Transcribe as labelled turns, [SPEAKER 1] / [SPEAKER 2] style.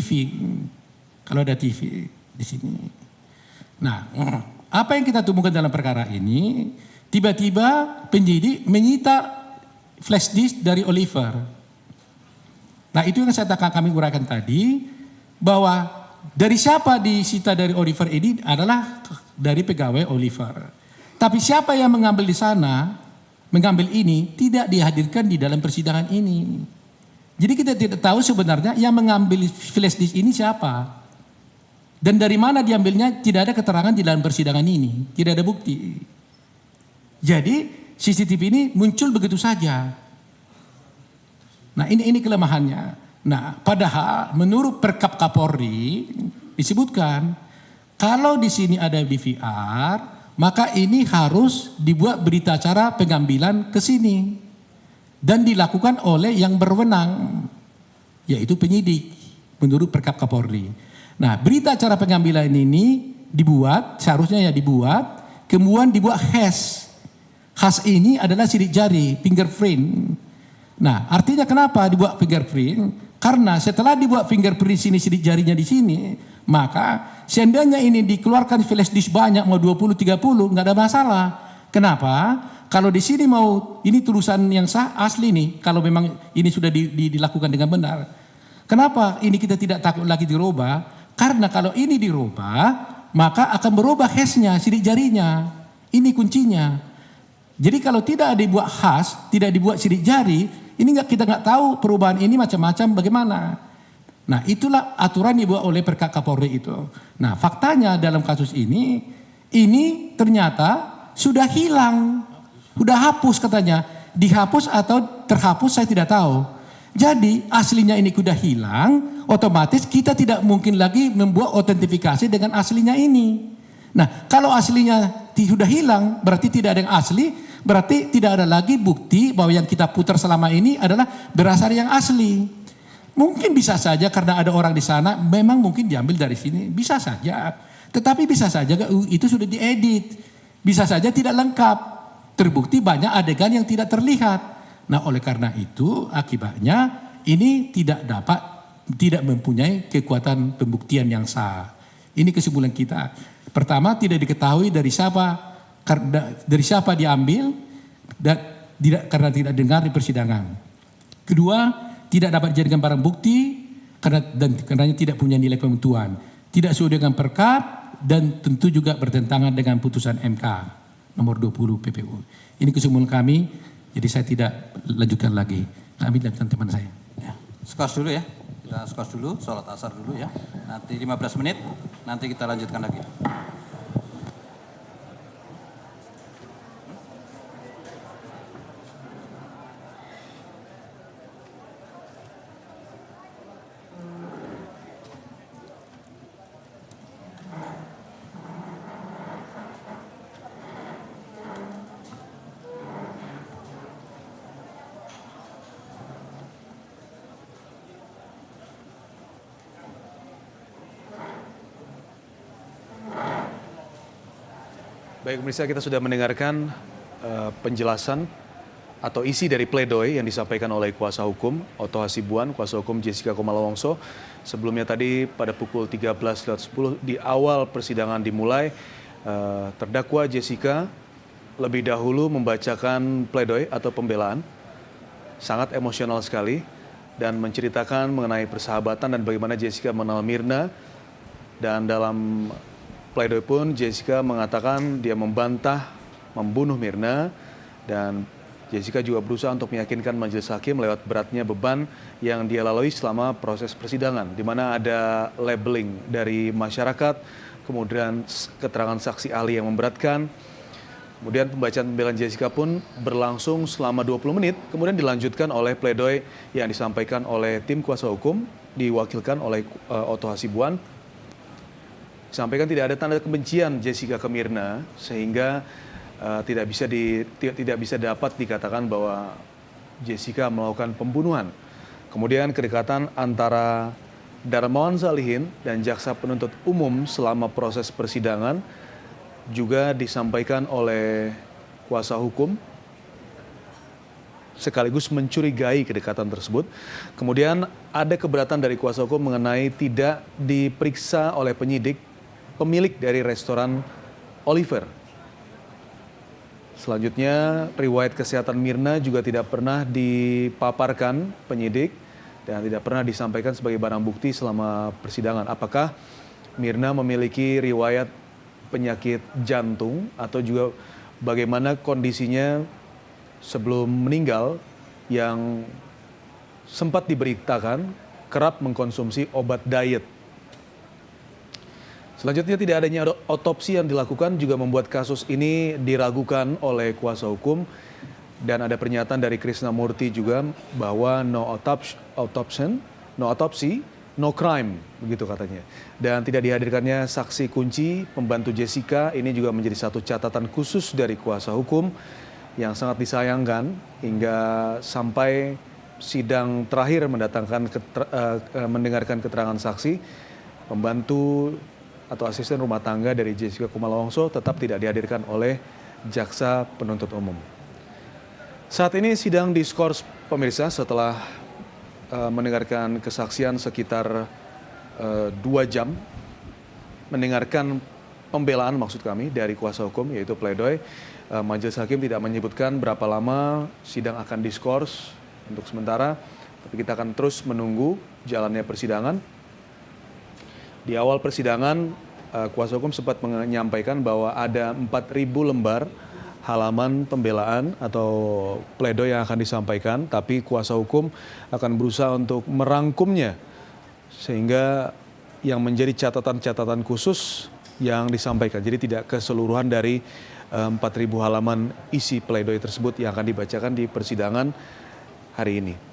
[SPEAKER 1] TV. Kalau ada TV di sini. Nah, apa yang kita temukan dalam perkara ini? Tiba-tiba penyidik menyita flash disk dari Oliver. Nah, itu yang kami uraikan tadi, bahwa dari siapa disita dari Oliver ini adalah dari pegawai Oliver. Tapi siapa yang mengambil di sana, mengambil ini tidak dihadirkan di dalam persidangan ini. Jadi kita tidak tahu sebenarnya yang mengambil flash disk ini siapa. Dan dari mana diambilnya tidak ada keterangan di dalam persidangan ini, tidak ada bukti. Jadi CCTV ini muncul begitu saja. Nah ini kelemahannya. Nah padahal menurut Perkap Kapolri disebutkan kalau di sini ada BVR maka ini harus dibuat berita acara pengambilan ke sini dan dilakukan oleh yang berwenang yaitu penyidik menurut Perkap Kapolri. Nah berita acara pengambilan ini dibuat seharusnya dibuat kemudian dibuat hash. Hash ini adalah sidik jari fingerprint. Nah, artinya kenapa dibuat fingerprint? Karena setelah dibuat fingerprint sini sidik jarinya di sini, maka seandainya ini dikeluarkan flash disk banyak mau 20 30 nggak ada masalah. Kenapa? Kalau di sini mau ini tulisan yang sah asli nih, kalau memang ini sudah dilakukan dengan benar. Kenapa ini kita tidak takut lagi dirubah? Karena kalau ini dirubah, maka akan berubah hashnya, sidik jarinya. Ini kuncinya. Jadi kalau tidak dibuat hash, tidak dibuat sidik jari, ini kita nggak tahu perubahan ini macam-macam bagaimana. Nah itulah aturan dibuat oleh Perkap Kapolri itu. Nah faktanya dalam kasus ini ternyata sudah hilang, sudah hapus katanya, dihapus atau terhapus saya tidak tahu. Jadi aslinya ini sudah hilang, otomatis kita tidak mungkin lagi membuat otentifikasi dengan aslinya ini. Nah kalau aslinya sudah hilang, berarti tidak ada yang asli. Berarti tidak ada lagi bukti bahwa yang kita putar selama ini adalah berasal yang asli. Mungkin bisa saja karena ada orang di sana, memang mungkin diambil dari sini, bisa saja. Tetapi bisa saja itu sudah diedit, bisa saja tidak lengkap. Terbukti banyak adegan yang tidak terlihat. Nah oleh karena itu akibatnya ini tidak mempunyai kekuatan pembuktian yang sah. Ini kesimpulan kita. Pertama tidak diketahui dari siapa diambil karena tidak dengar di persidangan. Kedua, tidak dapat dijadikan barang bukti karena tidak punya nilai pembuktian. Tidak sesuai dengan Perkap dan tentu juga bertentangan dengan putusan MK nomor 20 PPU. Ini kesimpulan kami, jadi saya tidak lanjutkan lagi. Kami lanjutkan teman saya.
[SPEAKER 2] Ya. Skos dulu ya. Kita skos dulu, sholat asar dulu ya. Nanti 15 menit, nanti kita lanjutkan lagi.
[SPEAKER 3] Baik pemirsa, kita sudah mendengarkan penjelasan atau isi dari pledoi yang disampaikan oleh kuasa hukum Otto Hasibuan, kuasa hukum Jessica Kumala Wongso. Sebelumnya tadi pada pukul 13.10 di awal persidangan dimulai, terdakwa Jessica lebih dahulu membacakan pledoi atau pembelaan. Sangat emosional sekali dan menceritakan mengenai persahabatan dan bagaimana Jessica mengenal Mirna. Dan dalam pledoi pun Jessica mengatakan dia membantah membunuh Mirna dan Jessica juga berusaha untuk meyakinkan majelis hakim lewat beratnya beban yang dia lalui selama proses persidangan, di mana ada labeling dari masyarakat, kemudian keterangan saksi ahli yang memberatkan. Kemudian pembacaan pembelaan Jessica pun berlangsung selama 20 menit, kemudian dilanjutkan oleh pledoi yang disampaikan oleh tim kuasa hukum, diwakilkan oleh Otto Hasibuan. Sampaikan tidak ada tanda kebencian Jessica ke Mirna sehingga tidak bisa dapat dikatakan bahwa Jessica melakukan pembunuhan. Kemudian kedekatan antara Darmawan Salihin dan jaksa penuntut umum selama proses persidangan juga disampaikan oleh kuasa hukum sekaligus mencurigai kedekatan tersebut. Kemudian ada keberatan dari kuasa hukum mengenai tidak diperiksa oleh penyidik pemilik dari restoran Oliver. Selanjutnya, riwayat kesehatan Mirna juga tidak pernah dipaparkan penyidik dan tidak pernah disampaikan sebagai barang bukti selama persidangan. Apakah Mirna memiliki riwayat penyakit jantung atau juga bagaimana kondisinya sebelum meninggal yang sempat diberitakan kerap mengkonsumsi obat diet. Selanjutnya, tidak adanya otopsi yang dilakukan juga membuat kasus ini diragukan oleh kuasa hukum, dan ada pernyataan dari Krisnamurti juga bahwa no autopsy, no crime, begitu katanya. Dan tidak dihadirkannya saksi kunci pembantu Jessica ini juga menjadi satu catatan khusus dari kuasa hukum yang sangat disayangkan hingga sampai sidang terakhir mendengarkan keterangan saksi, pembantu atau asisten rumah tangga dari Jessica Kumala Wongso tetap tidak dihadirkan oleh jaksa penuntut umum. Saat ini sidang diskors pemirsa setelah mendengarkan kesaksian sekitar 2 jam, mendengarkan pembelaan maksud kami dari kuasa hukum yaitu pledoi. Majelis hakim tidak menyebutkan berapa lama sidang akan diskors untuk sementara, tapi kita akan terus menunggu jalannya persidangan. Di awal persidangan, kuasa hukum sempat menyampaikan bahwa ada 4.000 lembar halaman pembelaan atau pledoi yang akan disampaikan, tapi kuasa hukum akan berusaha untuk merangkumnya sehingga yang menjadi catatan-catatan khusus yang disampaikan. Jadi tidak keseluruhan dari 4.000 halaman isi pledoi tersebut yang akan dibacakan di persidangan hari ini.